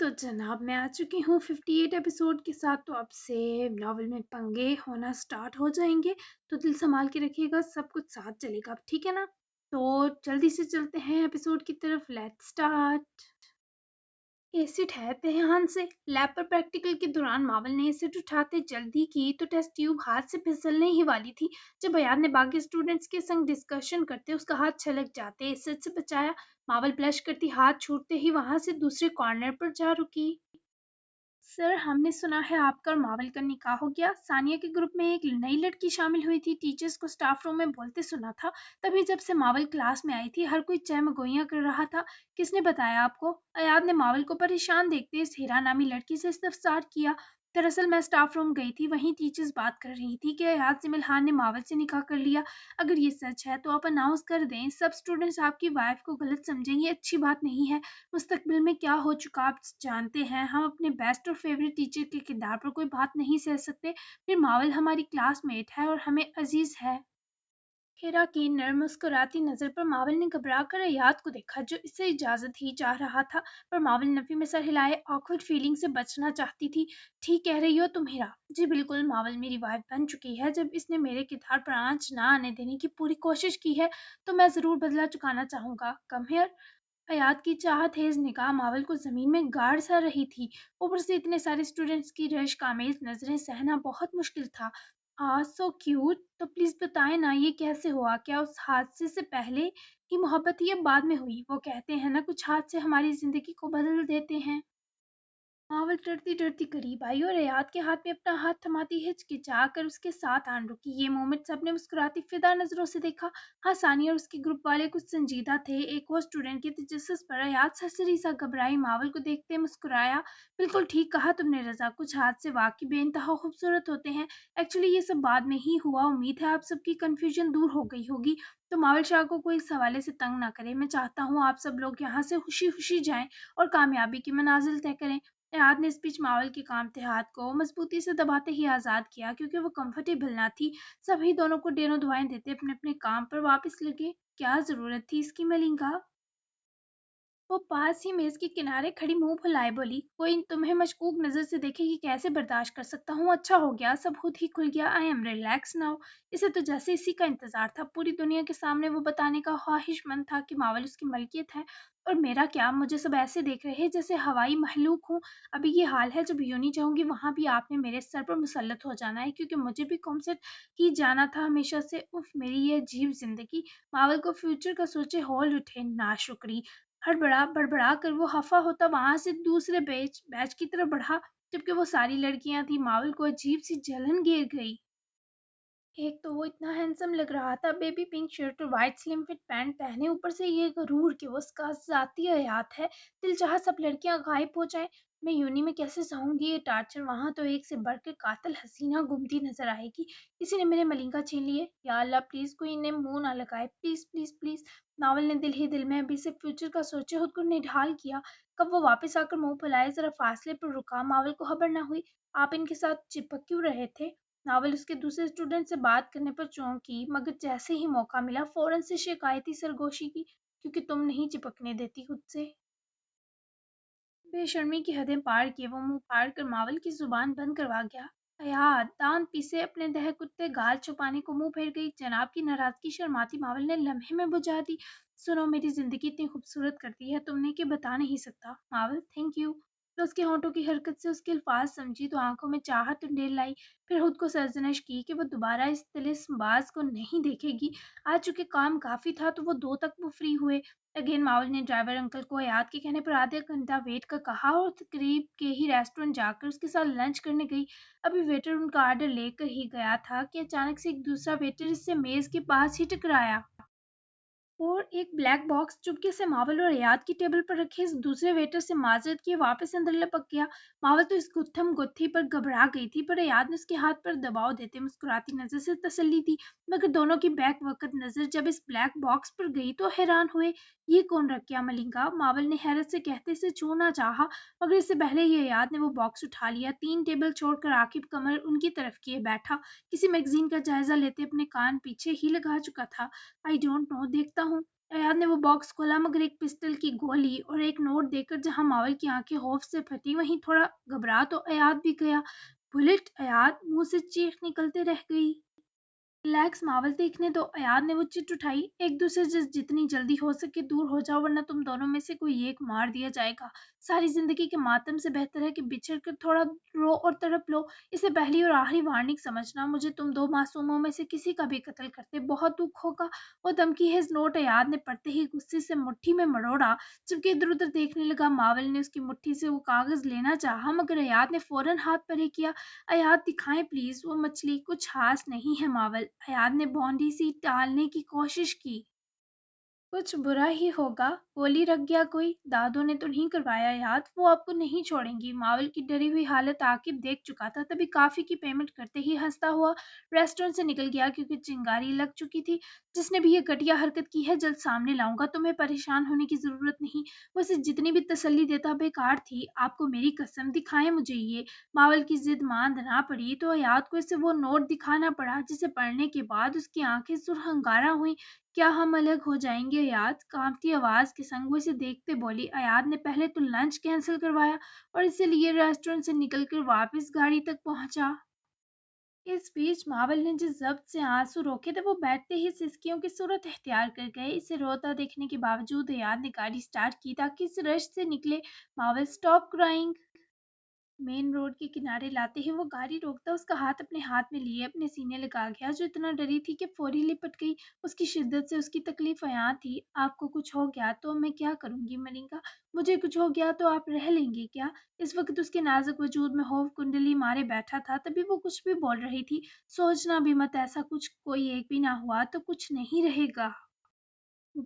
तो जनाब मैं आ चुकी हूँ 58 एपिसोड के साथ। तो अब से नॉवल में पंगे होना स्टार्ट हो जाएंगे, तो दिल संभाल के रखिएगा, सब कुछ साथ चलेगा, ठीक है ना। तो जल्दी से चलते हैं एपिसोड की तरफ, लेट्स स्टार्ट। एसिड है ध्यान से। लैब पर प्रैक्टिकल के दौरान मावल ने एसिड उठाते जल्दी की तो टेस्ट ट्यूब हाथ से फिसलने ही वाली थी। जब अयान ने बाकी स्टूडेंट्स के संग डिस्कशन करते उसका हाथ छलक जाते एसिड से बचाया। मावल ब्लश करती हाथ छूटते ही वहां से दूसरे कॉर्नर पर जा रुकी। सर, हमने सुना है आपका और मावल का निकाह हो गया। सानिया के ग्रुप में एक नई लड़की शामिल हुई थी, टीचर्स को स्टाफ रूम में बोलते सुना था। तभी जब से मावल क्लास में आई थी हर कोई चहमगोइयां कर रहा था। किसने बताया आपको? अयाद ने मावल को परेशान देखते इस हीरा नामी लड़की से इस्तफसार किया। दरअसल मैं स्टाफ रूम गई थी, वहीं टीचर्स बात कर रही थी कि अयाद जिमिल ने मावल से निकाह कर लिया। अगर ये सच है तो आप अनाउंस कर दें, सब स्टूडेंट्स आपकी वाइफ को गलत समझेंगे, अच्छी बात नहीं है। मुस्तकबिल में क्या हो चुका आप जानते हैं। हम अपने बेस्ट और फेवरेट टीचर के किरदार पर कोई बात नहीं सह सकते। फिर मावल हमारी क्लासमेट है और हमें अजीज है। हिरा की नर्म मुस्कुराती नजर पर मावल ने घबरा कर अयाद को देखा, जो इससे इजाजत ही चाह रहा था। पर मावल नफी में सर हिलाए ऑकवर्ड फीलिंग से बचना चाहती थी। ठीक कह रही हो तुम हिरा। जी बिल्कुल, मावल मेरी वाइफ बन चुकी है। जब इसने मेरे किरदार पर आंच ना आने देने की पूरी कोशिश की है तो मैं जरूर बदला चुकाना चाहूंगा। Come here. हयात की चाहतेज निगाह मावल को जमीन में गाड़ सा रही थी। ऊपर से इतने सारे स्टूडेंट्स की रश्क आमेज नजरें सहना बहुत मुश्किल था। So cute. तो प्लीज बताएं ना, ये कैसे हुआ? क्या उस हादसे से पहले ही मोहब्बत ही अब बाद में हुई? वो कहते हैं ना, कुछ हादसे हमारी जिंदगी को बदल देते हैं। मावल डरती डरती करीब आई और अयाद के हाथ में अपना हाथ थमाती हिचकिचा कर उसके साथ आन रुकी। ये मोमेंट सबने मुस्कुराती फिदा नजरों से देखा। हाँ, सानिया और उसके ग्रुप वाले कुछ संजीदा थे। एक और स्टूडेंट के तजस्सुस पर अयाद सरसरी सा घबराई मावल को देखते मुस्कुराया। बिल्कुल ठीक कहा तुमने रजा, कुछ हादसे वाकई बेइंतहा खूबसूरत होते हैं। एक्चुअली ये सब बाद में ही हुआ। उम्मीद है आप सबकी कंफ्यूजन दूर हो गई होगी। तो मावल शाह को कोई इस हवाले से तंग ना करे। मैं चाहता हूँ आप सब लोग यहाँ से खुशी खुशी जाएं और कामयाबी की मनाजिल तय करें। निहाद ने स्पीच मावल के कामते हाथ को मजबूती से दबाते ही आजाद किया, क्योंकि वो कंफर्टेबल ना थी। सभी दोनों को डेनो दुआएं देते अपने अपने काम पर वापस लगे। क्या जरूरत थी इसकी मलिंगा? वो पास ही मेज के किनारे खड़ी मुंह फुलाए बोली, कोई तुम्हें मशकूक नजर से देखे कि कैसे बर्दाश्त कर सकता हूँ। अच्छा हो गया, सब खुद ही खुल गया। I am relax now. इसे तो जैसे इसी का इंतजार था। पूरी दुनिया के सामने वो बताने का ख्वाहिशमंद था कि मावल उसकी मलकियत है। और मेरा क्या, मुझे सब ऐसे देख रहे हैं जैसे हवाई महलूक हूँ। अभी ये हाल है, जब यूं नहीं चाहूंगी वहां भी आपने मेरे सर पर मुसल्लत हो जाना है, क्योंकि मुझे भी कॉमसेट ही जाना था हमेशा से। उफ, मेरी ये अजीब जिंदगी। मावल को फ्यूचर का सोचे हौल उठे। नाशुक्री। हड़बड़ा बड़बड़ा कर वो हफा होता वहां से दूसरे बैच बैच की तरफ बढ़ा। जबकि वो सारी लड़कियां थी, मावल को अजीब सी जलन घेर गई। एक तो वो इतना हैंडसम लग रहा था, बेबी पिंक शर्ट और वाइट स्लिम फिट पैंट पहने, ऊपर से ये गरूर कि वो उसका जाती हयात है। दिल चाहा सब लड़कियां गायब हो जाएं। मैं यूनी में कैसे सहूंगी ये टार्चर? वहां तो एक से बढ़कर कातिल हसीना घूमती नजर आएगी। किसी ने मेरे मलिंगा छीन लिए। या अल्लाह, प्लीज कोई इन्हें मुंह ना लगाए, प्लीज प्लीज प्लीज। नावल ने दिल ही दिल में अभी से फ्यूचर का सोचे खुद को निढाल किया। कब वो वापस आकर मुंह फुलाए जरा फासले पर रुका। मावल को खबर ना हुई। आप इनके साथ चिपक क्यों रहे थे? नावल उसके दूसरे स्टूडेंट से बात करने पर चौंकी, मगर जैसे ही मौका मिला फौरन से शिकायती सरगोशी की, क्योंकि तुम नहीं चिपकने देती खुद से। बेशर्मी की हदें पार किए वो मुंह फाड़ कर मावल की जुबान बंद करवा गया। यार, दांत पीसे अपने दह कुत्ते गाल छुपाने को मुंह फेर गई। जनाब की नाराजगी शर्माती मावल ने लम्हे में बुझा दी। सुनो, मेरी जिंदगी इतनी खूबसूरत कर दी है तुमने कि बता नहीं सकता। मावल, थैंक यू। तो उसके होंठों की हरकत से उसके अल्फाज समझी तो आंखों में चाहत उंडेल लाई। फिर खुद को सरजनश की कि वो दोबारा इस तिलिस्मबाज को नहीं देखेगी। आज चूंकि काम काफी था तो वो दो तक वो फ्री हुए। अगेन मावल ने ड्राइवर अंकल को हयात के कहने पर आधे घंटा वेट का कहा और करीब के ही रेस्टोरेंट जाकर उसके साथ लंच करने गई। अभी वेटर उनका ऑर्डर लेकर ही गया था कि अचानक से एक दूसरा वेटर इससे मेज के पास ही टकराया और एक ब्लैक बॉक्स चुपके से मावल और हयात की टेबल पर रखे इस दूसरे वेटर से माजरत किए वापस अंदर लपक गया। मावल तो इस गुत्थम गुत्थी पर घबरा गई थी, पर हयात ने उसके हाथ पर दबाव देते मुस्कुराती नजर से तसल्ली दी। मगर दोनों की बैक वक्त नजर जब इस ब्लैक बॉक्स पर गई तो हैरान हुए। ये कौन रख गया मलिंगा? मावल ने हैरत से कहते से छूना चाहा, मगर इससे पहले ही हयात ने वो बॉक्स उठा लिया। 3 टेबल छोड़कर आकिब कमर उनकी तरफ किए बैठा, किसी मैगजीन का जायजा लेते अपने कान पीछे ही लगा चुका था। आई डोंट नो, देखता हूँ। अयाद ने वो बॉक्स खोला मगर एक पिस्टल की गोली और एक नोट देखकर जहां मावल की आंखें खौफ से फटी वहीं थोड़ा घबरा तो अयाद भी गया। बुलेट! अयाद मुंह से चीख निकलते रह गई। रिलैक्स मावल देखने दो। अयाद ने वो चिट उठाई। एक दूसरे से जितनी जल्दी हो सके दूर हो जाओ वरना तुम दोनों में से कोई एक मार दिया जाएगा। सारी जिंदगी के मातम से बेहतर है कि बिछड़ कर थोड़ा रो और तड़प लो। इसे पहली और आखिरी वार्निंग समझना। मुझे तुम दो मासूमों में से किसी का भी कत्ल करते बहुत दुख होगा। वो धमकी है नोट अयाद ने पढ़ते ही गुस्से से मुट्ठी में मरोड़ा। जबकि इधर उधर देखने लगा मावल ने उसकी मुट्ठी से वो कागज लेना चाहा मगर अयाद ने फौरन हाथ परे किया। अयाद दिखाएं प्लीज वो मछली। कुछ खास नहीं है मावल। अयाद ने भौंडी सी टालने की कोशिश की। कुछ बुरा ही होगा। गोली रख गया कोई। दादू ने तो नहीं करवाया याद। वो आपको नहीं छोड़ेंगी। मावल की डरी हुई हालत आकिब देख चुका था। तभी काफी की पेमेंट करते ही हंसता हुआ रेस्टोरेंट से निकल गया क्योंकि चिंगारी लग चुकी थी। जिसने भी ये घटिया हरकत की है जल्द सामने लाऊंगा। तुम्हें परेशान होने की जरूरत नहीं। वैसे जितनी भी तसल्ली देता बेकार थी। आपको मेरी कसम दिखाएं मुझे ये। मावल की जिद मान ना पड़ी तो याद को इसे वो नोट दिखाना पड़ा जिसे पढ़ने के बाद उसकी आंखें सुरहंगारा हुई। क्या हम अलग हो जाएंगे अयाद? कांपती आवाज के संग वो इसे देखते बोली। अयाद ने पहले तो लंच कैंसिल करवाया और इसे लिए रेस्टोरेंट से निकलकर वापस गाड़ी तक पहुंचा। इस बीच मावल ने जिस जब्त से आंसू रोके थे वो बैठते ही सिसकियों की सूरत इख्तियार कर गए। इसे रोता देखने के बावजूद अयाद ने गाड़ी स्टार्ट की ताकि इस रश से निकले। मावल स्टॉप क्राइंग। मेन रोड के किनारे लाते ही वो गाड़ी रोकता उसका हाथ अपने हाथ में लिए अपने सीने लगा गया जो इतना डरी थी कि फौरी लिपट गई। उसकी शिद्दत से उसकी तकलीफ अयां थी। आपको कुछ हो गया तो मैं क्या करूंगी मनिका? मुझे कुछ हो गया तो आप रह लेंगे क्या? इस वक्त उसके नाजुक वजूद में खौफ कुंडली मारे बैठा था। तभी वो कुछ भी बोल रही थी। सोचना भी मत ऐसा कुछ कोई एक भी ना हुआ तो कुछ नहीं रहेगा।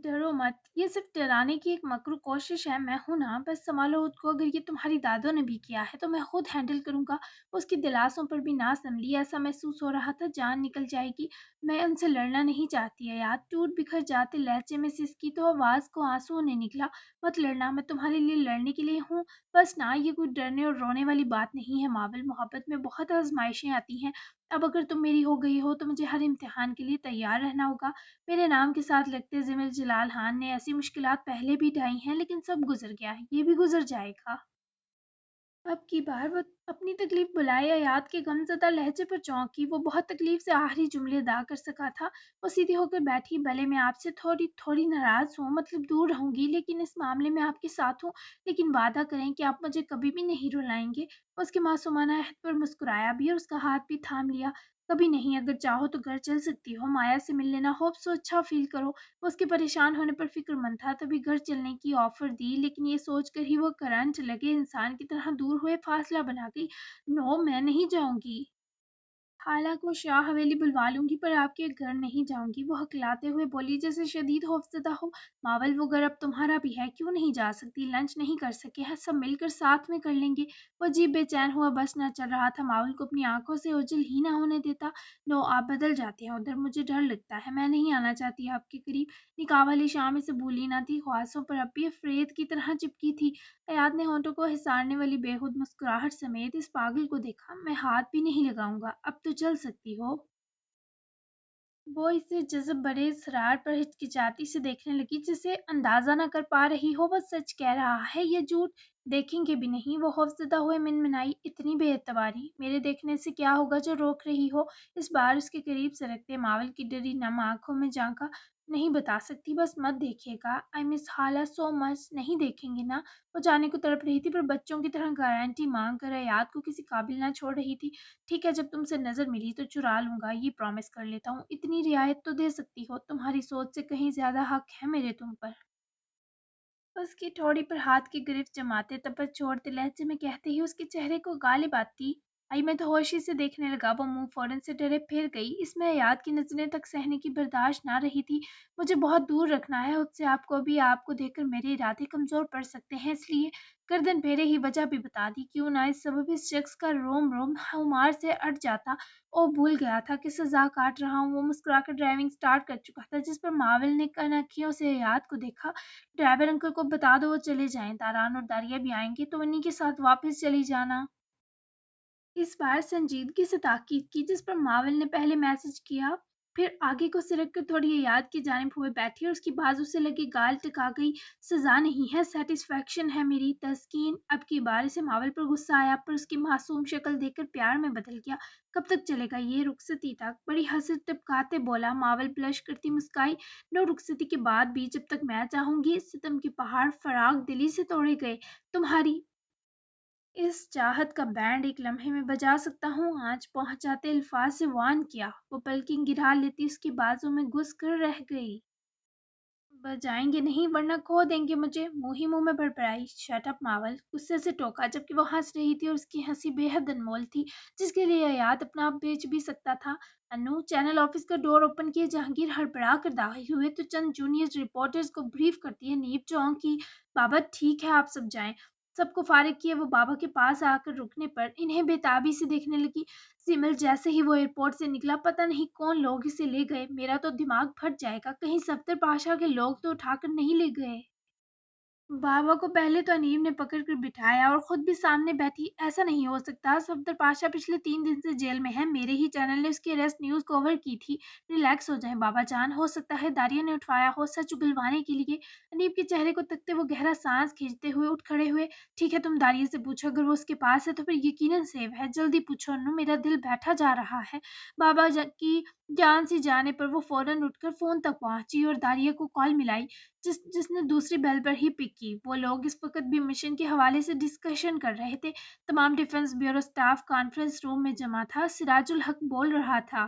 डरो मत। ये सिर्फ डराने की एक मकरू कोशिश है। मैं हूं ना। बस संभालो खुद को। अगर ये तुम्हारी दादों ने भी किया है तो मैं खुद हैंडल करूंगा। उसकी दिलासों पर भी ना संभली। ऐसा महसूस हो रहा था जान निकल जाएगी। मैं उनसे लड़ना नहीं चाहती है याद। टूट बिखर जाते लहजे में सिसकी तो आवाज को आंसू ने निकला। मत लड़ना। मैं तुम्हारे लिए लड़ने के लिए हूँ। बस ना ये कोई डरने और रोने वाली बात नहीं है मावल। मोहब्बत में बहुत आजमाइशें आती हैं। अब अगर तुम मेरी हो गई हो तो मुझे हर इम्तिहान के लिए तैयार रहना होगा। मेरे नाम के साथ लगते ज़िमिल जलाल खान ने ऐसी मुश्किलात पहले भी ढाई हैं लेकिन सब गुजर गया है। ये भी गुजर जाएगा। अब की बार वो अपनी तकलीफ बुलाए याद के गमज़दा लहजे पर चौंकी। वो बहुत तकलीफ से आखिरी जुमले अदा कर सका था। वो सीधी होकर बैठी। भले मैं आपसे थोड़ी थोड़ी नाराज़ हूँ मतलब दूर रहूंगी लेकिन इस मामले में आपके साथ हूँ। लेकिन वादा करें कि आप मुझे कभी भी नहीं रुलाएंगे। उसके मासूमाना अहद पर मुस्कुराया भी और उसका हाथ भी थाम लिया। कभी नहीं। अगर चाहो तो घर चल सकती हो। माया से मिल लेना। होप सो अच्छा फील करो। वो उसके परेशान होने पर फिक्रमंद था तभी घर चलने की ऑफर दी लेकिन ये सोचकर ही वो करंट लगे इंसान की तरह दूर हुए फासला बना गई। नो मैं नहीं जाऊंगी। हालांकि वो शाह हवेली बुलवा लूंगी पर आपके घर नहीं जाऊंगी। वो हकलाते हुए बोली जैसे शदीद खौफजदा हो। मावल वो घर अब तुम्हारा भी है। क्यों नहीं जा सकती? लंच नहीं कर सके हैं सब मिलकर साथ में कर लेंगे। वो अजीब बेचैन हुआ बस न चल रहा था। मावल को अपनी आंखों से ओझल ही ना होने देता। नो आप बदल जाते हैं उधर। मुझे डर लगता है। मैं नहीं आना चाहती आपके करीब। निकाह वाली शाम इसे भूली ना थी। ख्वाहिशों पर अब भी अफरेद की तरह चिपकी थी। हयात ने होठों को हिसारने वाली बेखुद मुस्कुराहट समेत इस पागल को देखा। मैं हाथ भी नहीं लगाऊंगा। अब तो चल सकती हो। वो इसे जज़्ब भरे इसरार पर हिचकिचाती से देखने लगी जिसे अंदाजा न कर पा रही हो वह सच कह रहा है या झूठ। देखेंगे भी नहीं। वो खौफजदा हुए मिनमिनाई। इतनी बेएतबारी। मेरे देखने से क्या होगा जो रोक रही हो? इस बार उसके करीब सरकते मावल की डरी नम आंखों में झांका। नहीं बता सकती। बस मत देखिएगा। आई मिस हाला सो मच। नहीं देखेंगे ना। वो जाने को तड़प रही थी पर बच्चों की तरह गारंटी मांग कर हयात को किसी काबिल ना छोड़ रही थी। ठीक है जब तुमसे नजर मिली तो चुरा लूंगा ये प्रॉमिस कर लेता हूँ। इतनी रियायत तो दे सकती हो। तुम्हारी सोच से कहीं ज्यादा हक है मेरे तुम पर। उसकी ठोड़ी पर हाथ की गिरफ्त जमाते तपत छोड़ते लहजे में कहते ही उसके चेहरे को गालिब आती आई। मैं तो होशी से देखने लगा। वो मुंह फौरन से डरे फिर गई। इसमें याद की नजरें तक सहने की बर्दाश्त ना रही थी। मुझे बहुत दूर रखना है उससे। आपको भी आपको देखकर मेरे इरादे कमजोर पड़ सकते हैं इसलिए गर्दन फेरे ही वजह भी बता दी। क्यों ना इस सबब इस शख्स का रोम रोम हुमार से अट जाता। ओ भूल गया था कि सजा काट रहा हूँ। वो मुस्कुराकर ड्राइविंग स्टार्ट कर चुका था जिस पर माविल ने कनखियों से याद को देखा। ड्राइवर अंकल को बता दो वो चले जाएं। दारान और दारिया भी आएंगे तो उन्हीं के साथ वापस चली जाना। इस बार संजीदगी से ताकीद की जिस पर माविल ने पहले मैसेज किया। फिर आगे को सिरक कर थोड़ी याद की जानिब हुए बैठी और उसकी बाजू से लगी गाल टिका गई। सजा नहीं है, सेटिस्फेक्शन है मेरी तस्कीन। अब की बार इसे मावल पर गुस्सा आया, पर उसकी मासूम शक्ल देखकर प्यार में बदल गया। कब तक चलेगा ये रुखसती तक? बड़ी हंसी टपकाते बोला। मावल ब्लश करती मुस्काई। नो, रुखसती के बाद भी जब तक मैं चाहूंगी। सितम के पहाड़ फराग दिली से तोड़े गए। तुम्हारी इस चाहत का बैंड एक लम्हे में बजा सकता हूँ। आज पहुंचाते अल्फाज से वान किया। वो पलकें गिरा लेती उसकी बाजू में घुस कर रह गई। बजाएंगे नहीं वरना खो देंगे मुझे। मुंह ही मुंह में बड़बड़ाई। शट अप मावल, गुस्से से टोका, जबकि वो हंस रही थी और उसकी हंसी बेहद अनमोल थी, जिसके लिए याद अपना आप बेच भी सकता था। अनु, चैनल ऑफिस का डोर ओपन किए जहांगीर हड़बड़ा कर दाखिल हुए तो चंद जूनियर रिपोर्टर्स को ब्रीफ करती है नीब चौंकी। बाबा ठीक है, आप सब जाएं। सबको फारिग किए वो बाबा के पास आकर रुकने पर इन्हें बेताबी से देखने लगी। सिमल जैसे ही वो एयरपोर्ट से निकला, पता नहीं कौन लोग इसे ले गए। मेरा तो दिमाग फट जाएगा, कहीं सफ्तर पाशा के लोग तो उठाकर नहीं ले गए। बाबा को पहले तो अनीब ने पकड़ कर बिठाया और खुद भी सामने बैठी। ऐसा नहीं हो सकता, सफदर पाशा पिछले 3 दिन से जेल में है। मेरे ही चैनल ने उसकी अरेस्ट न्यूज कवर की थी। रिलैक्स हो जाए बाबा जान, हो सकता है दारिया ने उठवाया हो सच उगलवाने के लिए। अनीब के चेहरे को तकते वो गहरा सांस खींचते हुए उठ खड़े हुए। ठीक है, तुम दारिया से पूछो, अगर वो उसके पास है तो फिर यकीनन सेव है। जल्दी पूछो अनु, मेरा दिल बैठा जा रहा है। की जान सी जाने पर वो फौरन उठकर फोन तक पहुंची और दारिया को कॉल मिलाई, जिसने दूसरी बेल पर ही पिक की। वो लोग इस वक्त भी मिशन के हवाले से डिस्कशन कर रहे थे। तमाम defence bureau staff conference room में जमा था। सिराजुल हक बोल रहा था।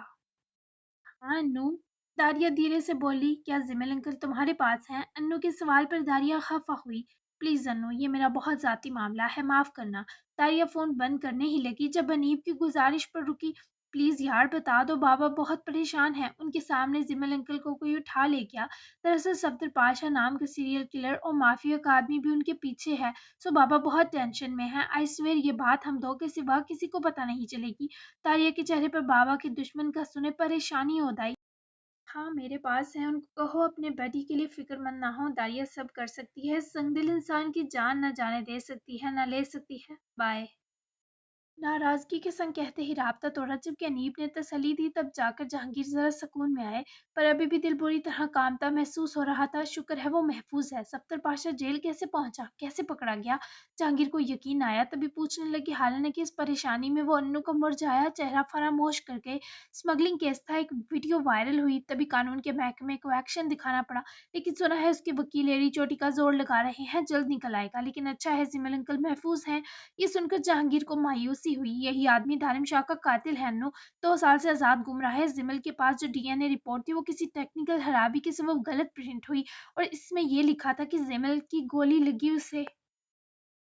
हाँ अनु, दारिया धीरे से बोली। क्या जिमिल अंकल तुम्हारे पास हैं? अन्नू के सवाल पर दारिया खफा हुई। प्लीज अन्नू, ये मेरा बहुत जाती मामला है, माफ करना। दारिया फोन बंद करने ही लगी जब अनीब की गुजारिश पर रुकी। प्लीज यार बता दो, बाबा बहुत परेशान है। उनके सामने जिमिल अंकल को कोई उठा ले गया। दरअसल सफदर पाशा नाम का सीरियल किलर और माफिया का आदमी भी उनके पीछे है। सो बाबा बहुत टेंशन में है। आई स्वेर ये बात हम दो के सिवा किसी को पता नहीं चलेगी। तारिया के चेहरे पर बाबा के दुश्मन का सुने परेशानी हो दाई। हाँ मेरे पास है, उनको कहो अपने बडी के लिए फिक्रमंद ना हो। दारिया सब कर सकती है, संगदिल इंसान की जान न जाने दे सकती है न ले सकती है। बाय। नाराजगी के संग कहते ही राब्ता तोड़ा। जबकि अनीब ने तसल्ली दी तब जाकर जहांगीर जरा सुकून में आए, पर अभी भी दिल बुरी तरह कांपता महसूस हो रहा था। शुक्र है वो महफूज है। सफ्तर पाशा जेल कैसे पहुंचा, कैसे पकड़ा गया? जहांगीर को यकीन आया, तभी पूछने लगी। हालांकि इस परेशानी में वो अन्नू का मुरझाया चेहरा फरामोश कर गए। स्मगलिंग केस था, एक वीडियो वायरल हुई, तभी कानून के महकमे को एक्शन दिखाना पड़ा। लेकिन सुना है उसके वकील एड़ी चोटी का जोर लगा रहे हैं, जल्द निकल आएगा। लेकिन अच्छा है जिमल अंकल महफूज हैं। ये सुनकर जहांगीर को मायूसी हुई। यही आदमी धारिम शाह का कातिल है अनु। 2 साल से आजाद घूम रहा है। जिमल के पास जो डीएनए रिपोर्ट थी वो किसी टेक्निकल खराबी के सबब गलत प्रिंट हुई और इसमें ये लिखा था कि जिमल की गोली लगी उसे।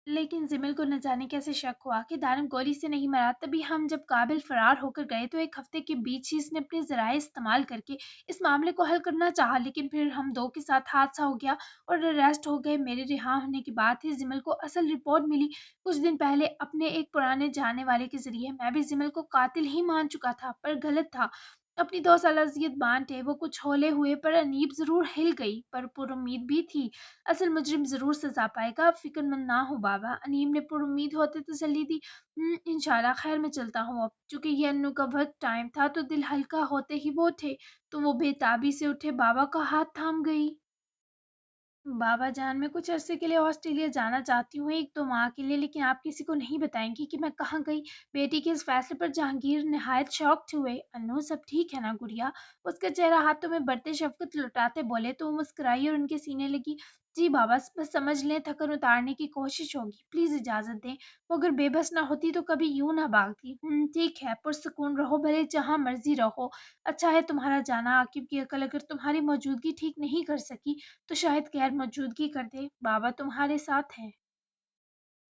लेकिन जिमिल को न जाने कैसे शक हुआ कि दानव गोली से नहीं मरा। तभी हम जब काबिल फरार होकर गए तो एक हफ्ते के बीच ही इसने अपने जराये इस्तेमाल करके इस मामले को हल करना चाहा, लेकिन फिर हम दो के साथ हादसा हो गया और अरेस्ट हो गए। मेरे रिहा होने के बाद ही जिमिल को असल रिपोर्ट मिली, कुछ दिन पहले अपने एक पुराने जानने वाले के जरिए। मैं भी जिमिल को कातिल ही मान चुका था, पर गलत था। अपनी 2 साल अजियत बांटे वो कुछ होले हुए, पर अनीब जरूर हिल गई, पर पुरुम्मीद भी थी। असल मुजरिम जरूर सजा पाएगा, आप फिक्रमंद ना हो बाबा। अनीम ने पुरुम्मीद होते तसल्ली दी। इंशाल्लाह खैर, मैं चलता हूँ अब। चूंकि ये अन्नू का वक्त टाइम था तो दिल हल्का होते ही वो उठे, तो वो बेताबी से उठे बाबा का हाथ थाम गई। बाबा जान, मैं कुछ अरसे के लिए ऑस्ट्रेलिया जाना चाहती हूँ, 1-2 माह के लिए, लेकिन आप किसी को नहीं बताएंगी कि मैं कहाँ गई। बेटी के इस फैसले पर जहांगीर निहायत शॉक्ड हुए। अनु, सब ठीक है ना गुड़िया? उसका चेहरा हाथों में बढ़ते शफकत लुटाते बोले तो वो मुस्कुराई और उनके सीने लगी। जी बाबा, बस समझ लें थकन उतारने की कोशिश होगी, प्लीज इजाजत दें। वो अगर बेबस ना होती तो कभी यूं ना भागती। ठीक है, पुरसुकून रहो, भले जहाँ मर्जी रहो। अच्छा है तुम्हारा जाना। आकिब की अकल अगर तुम्हारी मौजूदगी ठीक नहीं कर सकी तो शायद गैर मौजूदगी कर दे। बाबा तुम्हारे साथ हैं।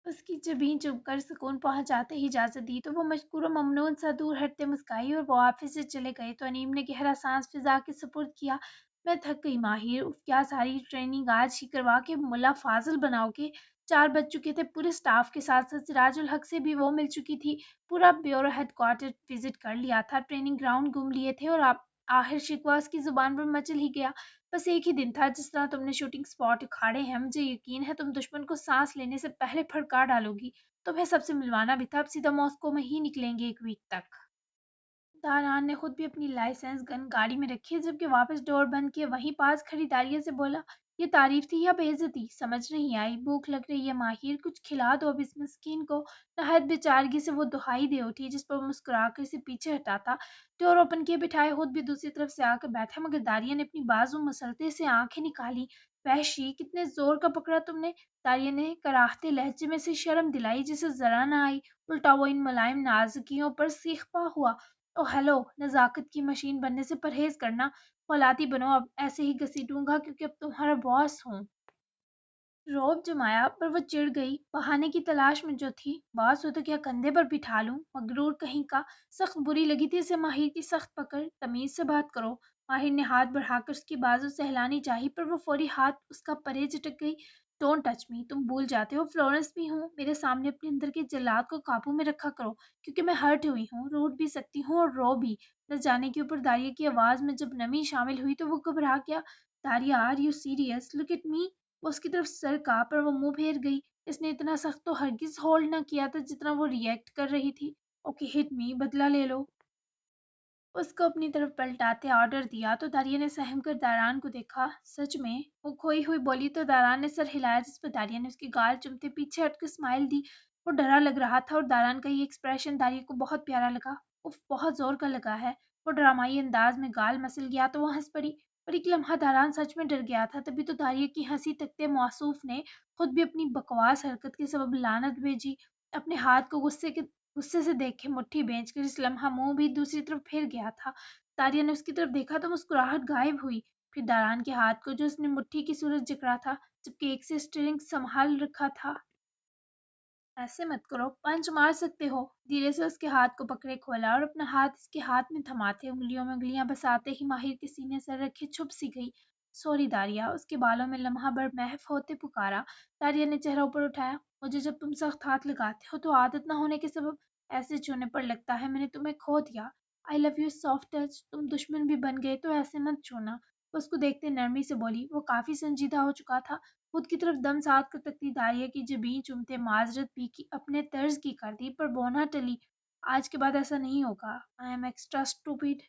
उसकी जबीन चुभकर सुकून पहुंचाते ही इजाजत दी तो वो मशकूर व ममनून सा दूर हटते मुस्काई और वो ऑफिस से चले गए तो अनीम ने गहरा सांस फिजा के सुपुर्द किया। मैं थक गई माहिर, उफ क्या सारी ट्रेनिंग आज ही करवा के मुल्ला फाजिल बनाओगे। 4 बज चुके थे। पूरे स्टाफ के साथ साथ सिराजुल हक से भी वो मिल चुकी थी। पूरा ब्यूरो हेडक्वार्टर विजिट कर लिया था, ट्रेनिंग ग्राउंड घूम लिए थे और आप आखिर शिकवा उसकी जुबान पर मचल ही गया। बस एक ही दिन था। जिस तरह तुमने शूटिंग स्पॉट उखाड़े हैं, मुझे यकीन है तुम दुश्मन को सांस लेने से पहले फड़का डालोगी। तुम्हें सबसे मिलवाना भी था। अब सीधा मॉस्को में ही निकलेंगे 1 वीक तक। داران نے خود بھی اپنی لائسنس گن گاڑی میں رکھی جبکہ واپس ڈور بند کیے وہیں پاس خری داریہ سے بولا، یہ تعریف تھی یا بے عزتی؟ سمجھ نہیں آئی۔ بھوک لگ رہی ہے ماہر، کچھ کھلا دو اب اس مسکین کو۔ نہایت بیچارگی سے وہ دہائی دے اٹھی جس پر وہ مسکرا کر اسے پیچھے ہٹاتا۔ ڈور اوپن کیے بٹھائے خود بھی دوسری طرف سے آ کر بیٹھا مگر داریہ نے اپنی بازو مسلتے سے آنکھیں نکالی۔ وحشی، کتنے زور کا پکڑا تم نے؟ داریہ نے کراہتے لہجے میں سے شرم دلائی جسے ذرا نہ آئی۔ الٹا وہ ان ملائم نازکیوں پر سیخپا ہوا۔ او ہیلو، نزاکت کی مشین بننے سے پرہیز کرنا۔ فولاتی بنو، اب ایسے ہی گھسیٹوں گا کیونکہ اب تمہارا باس ہوں۔ روب جمایا پر وہ چڑ گئی، بہانے کی تلاش میں جو تھی۔ باس ہو تو کیا کندھے پر بٹھا لوں؟ مغرور کہیں کا۔ سخت بری لگی تھی اسے ماہر کی سخت پکڑ۔ تمیز سے بات کرو۔ ماہر نے ہاتھ بڑھا کر اس کی بازو سہلانی چاہی پر وہ فوری ہاتھ اس کا پرے جھٹک گئی۔ ڈونٹ ٹچ می، تم بھول جاتے ہو فلورنس بھی ہوں۔ میرے سامنے اپنے اندر کے جلاد کو قابو میں رکھا کرو کیونکہ میں ہرٹ ہوئی ہوں، روٹ بھی سکتی ہوں اور رو بھی۔ نہ جانے کے اوپر داریہ کی آواز میں جب نمی شامل ہوئی تو وہ گھبرا گیا۔ Daria, are you serious? Look at me. وہ اس کی طرف سر کا پر وہ منہ پھیر گئی۔ اس نے اتنا سخت تو ہرگز ہولڈ نہ کیا تھا جتنا وہ ری ایکٹ کر رہی تھی۔ اوکے ہٹ می، بدلہ لے لو۔ اس کو اپنی طرف پلٹاتے آرڈر دیا تو داریہ نے سہم کر داران کو دیکھا۔ سچ میں؟ وہ کھوئی ہوئی بولی تو داران نے سر ہلایا جس پر داریہ نے اس کی گال چومتے پیچھے ہٹ کر اسمائل دی۔ وہ ڈرا لگ رہا تھا اور داران کا یہ ایکسپریشن داریہ کو بہت پیارا لگا۔ اف، بہت زور کا لگا ہے۔ وہ ڈرامائی انداز میں گال مسل گیا تو وہ ہنس پڑی۔ پر ایک لمحہ داران سچ میں ڈر گیا تھا، تبھی تو داریہ کی ہنسی تکتے موصوف نے خود بھی اپنی بکواس حرکت کے سبب لعنت بھیجی۔ اپنے ہاتھ کو غصے سے دیکھے مٹھی بھیج کر اس لمحہ منہ بھی دوسری طرف پھیر گیا تھا۔ داریہ نے اس کی طرف دیکھا تو مسکراہٹ غائب ہوئی۔ پھر داران کے ہاتھ کو جو اس نے مٹھی کی صورت جکڑا تھا جبکہ ایک سے اسٹیئرنگ سنبھال رکھا تھا۔ ایسے مت کرو، پنچ مار سکتے ہو۔ دھیرے سے اس کے ہاتھ کو پکڑے کھولا اور اپنا ہاتھ اس کے ہاتھ میں تھماتے انگلیوں میں انگلیاں بساتے ہی ماہر کے سینے سر رکھے چھپ سی گئی۔ سوری داریہ، اس کے بالوں میں لمحہ بھر محو ہوتے پکارا۔ داریہ نے چہرہ اوپر اٹھایا۔ مجھے جب تم سخت ہاتھ لگاتے ہو تو عادت نہ ہونے کے سبب ایسے چھونے پر لگتا ہے میں نے تمہیں کھو دیا۔ آئی لو یو سافٹ ٹچ، تم دشمن بھی بن گئے تو ایسے مت چھونا۔ وہ اس کو دیکھتے نرمی سے بولی۔ وہ کافی سنجیدہ ہو چکا تھا۔ خود کی طرف دم ساتھ کر تکتی داریہ کی جبیں چومتے معذرت بھی کی، اپنے طرز کی کر دی پر بونا ٹلی۔ آج کے بعد ایسا نہیں ہوگا۔ I am extra stupid.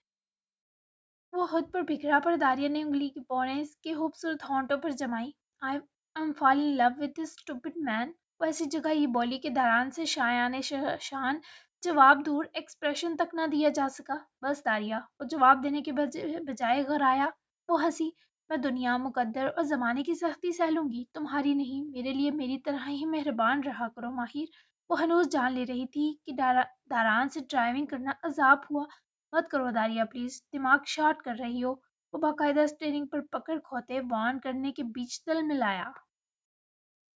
وہ خود پر بکھرا پر داریہ نے انگلی کی پوریں اس کے خوبصورت ہونٹوں پر جمائی۔ I am fall in love with this stupid man. وہ ایسی جگہ یہ بولی کہ داران سے شایان شان جواب دور ایکسپریشن تک نہ دیا جا سکا۔ بس داریہ، وہ جواب دینے کے بجائے غرایا۔ وہ ہنسی۔ میں دنیا، مقدر اور زمانے کی سختی سہ لوں گی، تمہاری نہیں۔ میرے لیے میری طرح ہی مہربان رہا کرو ماہر۔ وہ ہنوز جان لے رہی تھی کہ داران سے ڈرائیونگ کرنا عذاب ہوا۔ مت کرو داریہ پلیز، دماغ شارٹ کر رہی ہو۔ وہ باقاعدہ اسٹیئرنگ پر پکڑ کھوتے وارن کرنے کے بیچ تل ملایا۔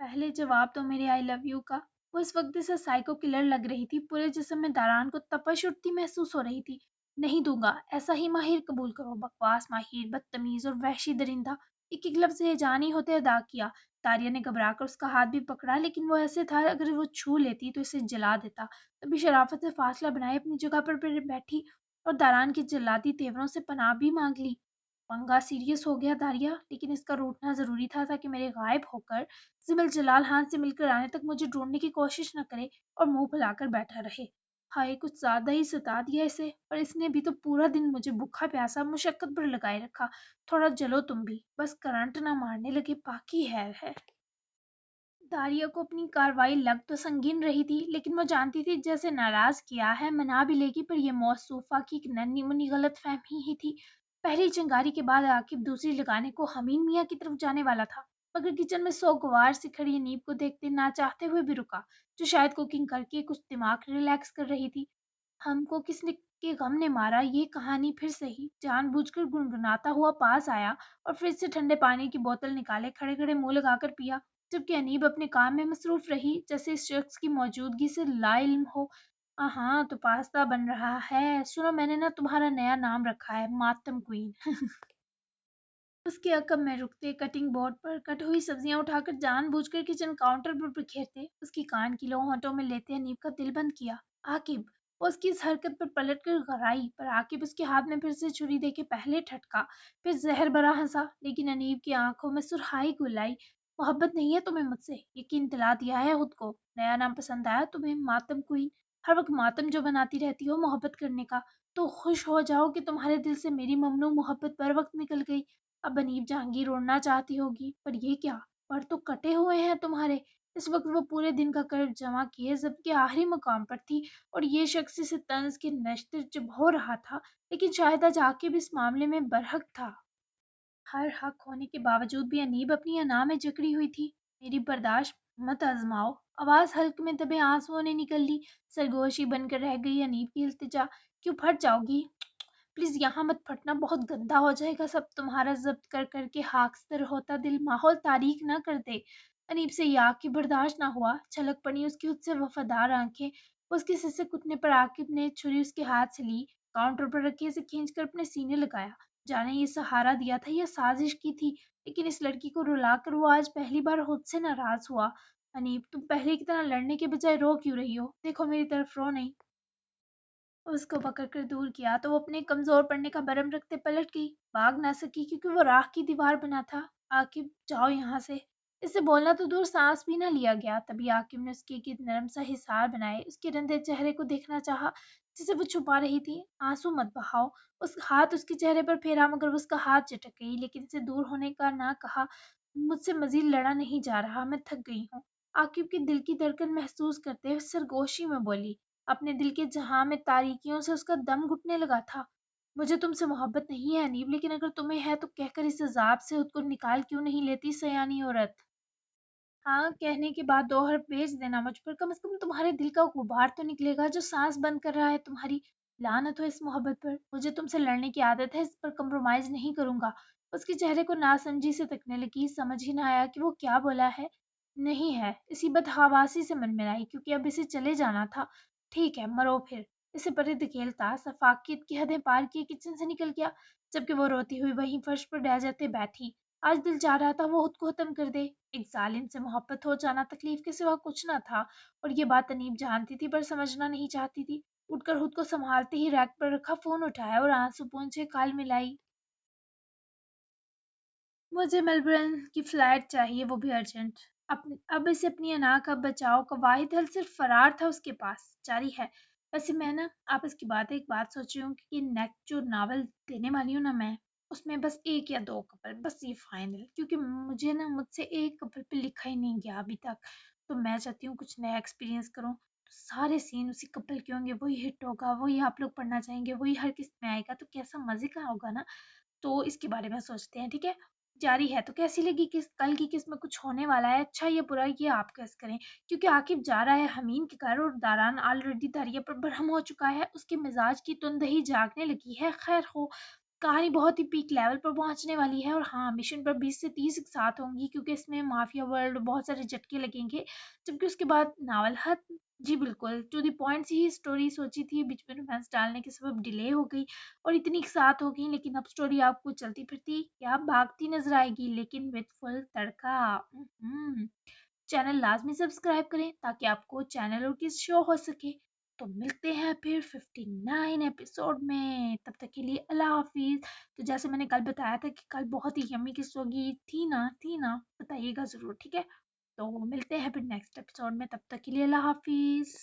پہلے جواب تو میرے آئی لو یو کا۔ وہ اس وقت جیسے سائیکو کلر لگ رہی تھی، پورے جسم میں داران کو تپش اٹھتی محسوس ہو رہی تھی۔ نہیں دوں گا، ایسا ہی ماہر قبول کرو۔ بکواس ماہر، بدتمیز اور وحشی درندہ، ایک ایک لفظ جانی ہوتے ادا کیا۔ داریہ نے گھبرا کر اس کا ہاتھ بھی پکڑا لیکن وہ ایسے تھا اگر وہ چھو لیتی تو اسے جلا دیتا۔ تبھی شرافت سے فاصلہ بنائے اپنی جگہ پر بیٹھی اور داران کے جلادی تیوروں سے پناہ بھی مانگ لی۔ پنگا سیریس ہو گیا داریہ، لیکن اس کا روٹنا ضروری تھا تاکہ میرے غائب ہو کر ضمن جلال ہاتھ سے مل کر آنے تک مجھے ڈھونڈنے کی کوشش نہ کرے اور منہ پھیلا کر بیٹھا رہے۔ ہائے، کچھ زیادہ ہی ستا دیا اسے، اور اس نے بھی تو پورا دن مجھے بھوکا پیاسا مشقت پر لگائے رکھا۔ تھوڑا جلو تم بھی، بس کرنٹ نہ مارنے لگے باقی ہے۔ داریہ کو اپنی کارروائی لگ تو سنگین رہی تھی لیکن وہ جانتی تھی جیسے ناراض کیا ہے منا بھی لے گی، پر یہ موصوفہ کی ایک ننھی منی غلط فہمی ہی تھی۔ پہلی چنگاری کے بعد عاقب دوسری لگانے کو حمیم میاں کی طرف جانے والا تھا مگر کچن میں سوگوار سے کھڑی انیب کو دیکھتے نہ چاہتے ہوئے بھی رکا، جو شاید کوکنگ کر کے کچھ دماغ ریلیکس کر رہی تھی۔ ہم کو کس نے کے غم نے مارا، یہ کہانی پھر سہی۔ جان بوجھ کر گنگناتا ہوا پاس آیا اور فریج سے ٹھنڈے پانی کی بوتل نکالے کھڑے کھڑے منہ لگا کر پیا، جبکہ انیب اپنے کام میں مصروف رہی جیسے اس شخص کی موجودگی سے لا علم ہو۔ ہاں تو پاستا بن رہا ہے، سنو میں نے نا تمہارا نیا نام رکھا ہے، ماتم کوئین۔ اس کے عقب میں رکتے، کٹنگ بورڈ پر کٹ ہوئی سبزیاں اٹھا کر جان بوجھ کر کچن کاؤنٹر پر بکھیرتے، اس کی کان کی لو ہونٹوں میں لیتے انیب کا دل بند کیا۔ عاقب، وہ اس کی اس حرکت پر پلٹ کر غرائی، پر عاقب اس کے ہاتھ میں پھر سے چھری دے کے پہلے ٹھٹکا پھر زہر برا ہنسا، لیکن انیب کی آنکھوں میں سرخائی گھل آئی۔ محبت نہیں ہے تمہیں مجھ سے، یقین دلا دیا ہے خود کو۔ نیا نام پسند آیا تمہیں، ماتم کوئین؟ हर वक्त मातम जो बनाती रहती हो मोहब्बत करने का। तो खुश हो जाओ कि तुम्हारे दिल से मेरी ममनू मोहब्बत बर वक्त निकल गई। अब अनीब जहांगीर उड़ना चाहती होगी, पर ये क्या, पर तो कटे हुए हैं तुम्हारे। इस वक्त वो पूरे दिन का कर्ज जमा किए जब के आखिरी मुकाम पर थी, और ये शख्स इसे तंज के नश्तर जब हो रहा था, लेकिन शायद आज आके भी इस मामले में बरहक था। हर हक होने के बावजूद भी अनीब अपनी अना में जकड़ी हुई थी। मेरी बर्दाश्त मत आजमाओ। आवाज हल्क में दबे आंसुओं ने निकल ली। सरगोशी बनकर रह गई अनीब की इल्तिजा। क्यों फट जाओगी? प्लीज यहाँ मत फटना, बहुत गंदा हो जाएगा सब। तुम्हारा जब्त कर करके हाकस्तर होता दिल माहौल तारीख ना कर दे। अनीब से ये आग की बर्दाश्त ना हुआ। छलक पड़ी उसकी उससे वफादार आंखें। उसके सिर से कुटने पर आकिब ने छुरी उसके हाथ से ली, काउंटर पर रखी इसे खींच कर अपने सीने लगाया। जाने ये सहारा दिया था या साजिश की थी, लेकिन इस लड़की को रुलाकर वो आज पहली बार खुद से नाराज हुआ। अनीब, तुम पहले की तरह लड़ने के बजाय रो क्यों रही हो? देखो मेरी तरफ, रो नहीं। उसको पकड़कर दूर किया तो वो अपने कमजोर पड़ने का भरम रखते पलट गई। भाग ना सकी क्योंकि वो राख की दीवार बना था। आकिब, जाओ यहाँ से। इससे बोलना तो दूर, सांस भी ना लिया गया। तभी आकिब ने उसके एक नरम सा हिसार बनाए, उसके रंधे चेहरे को देखना चाहा जिसे वो छुपा रही थी। आंसू मत बहाओ। उस हाथ उसके चेहरे पर फेरा, मगर वो उसका हाथ झटक गई, लेकिन इसे दूर होने का ना कहा। मुझसे मजीद लड़ा नहीं जा रहा, मैं थक गई हूँ। आकिब के दिल की धड़कन महसूस करते हुए सरगोशी में बोली। अपने दिल के जहां में तारीकियों से उसका दम घुटने लगा था। मुझे तुमसे मोहब्बत नहीं है अनीब, लेकिन अगर तुम्हें है तो कहकर इस अजाब से खुद को निकाल क्यों नहीं लेती सयानी औरत। हाँ कहने के बाद दो हर्फ भेज देना मुझ पर, कम से कम तुम्हारे दिल का गुबार तो निकलेगा जो सांस बंद कर रहा है तुम्हारी। लानत हो इस मोहब्बत पर। मुझे तुमसे लड़ने की आदत है, इस पर कंप्रोमाइज नहीं करूंगा। उसके चेहरे को नासमझी से तकने लगी, समझ ही ना आया कि वो क्या बोला है। नहीं है, इसी बदहवासी से मन में आई क्योंकि अब इसे चले जाना था। ठीक है, मरो फिर। इसे परे धकेलता सफाकियत की हदें पार किए किचन से निकल गया, जबकि वो रोती हुई वहीं फर्श पर डह जाते बैठी। आज दिल चाह रहा था वो खुद को खत्म कर दे। एक जालिम से मोहब्बत हो जाना तकलीफ के सिवा कुछ ना था, और ये बात अनीब जानती थी पर समझना नहीं चाहती थी। उठकर खुद को संभालते ही रैक पर रखा फोन उठाया और आंसू पोंछे काल मिलाई। मुझे मेलबर्न की फ्लाइट चाहिए, वो भी अर्जेंट। अब इसे अपनी अना का बचाव का वाहिद हल सिर्फ फरार था उसके पास, जारी है। वैसे मैं ना आपस की बात एक बात सोच रही हूँ कि नेक्स्ट जो नावल देने वाली हूँ ना मैं, उसमें बस एक या दो कपल, बस ये फाइनल, क्योंकि मुझे ना मुझसे एक कपल पे लिखा ही नहीं गया अभी तक। तो मैं चाहती हूँ कुछ नया एक्सपीरियंस करूँ, तो सारे सीन उसी कपल के होंगे, वही हिट होगा, वही आप लोग पढ़ना चाहेंगे, वही हर किस्त में आएगा, तो कैसा मजे का होगा ना। तो इसके बारे में सोचते हैं, ठीक है। जारी है, तो कैसी लगी किस कल की किस्त में कुछ होने वाला है, अच्छा या बुरा, ये आप कैस करें। क्योंकि आकिब जा रहा है हमीम के घर, और दारान ऑलरेडी दरिया पर बरहम हो चुका है, उसके मिजाज की तुंदही जागने लगी है। खैर हो, कहानी बहुत ही पीक लेवल पर पहुंचने वाली है, और हाँ, मिशन पर 20 से 30 एक साथ होंगी क्योंकि इसमें माफिया वर्ल्ड बहुत सारे झटके लगेंगे। जबकि उसके बाद नावल खत्म। जी बिल्कुल, टू द पॉइंट ही स्टोरी सोची थी, बीच में रोमांस डालने के सबब डिले हो गई और इतनी एक साथ हो गई, लेकिन अब स्टोरी आपको चलती फिरती या भागती नजर आएगी, लेकिन विद फुल तड़का। चैनल लाजमी सब्सक्राइब करें ताकि आपको चैनलों की शो हो सके। तो मिलते हैं फिर 59 एपिसोड में, तब तक के लिए अल्लाह हाफिज। तो जैसे मैंने कल बताया था कि कल बहुत ही यम्मी किस्त होगी, थी ना, बताइएगा ज़रूर, ठीक है। तो मिलते हैं फिर नेक्स्ट एपिसोड में, तब तक के लिए अल्लाह हाफिज।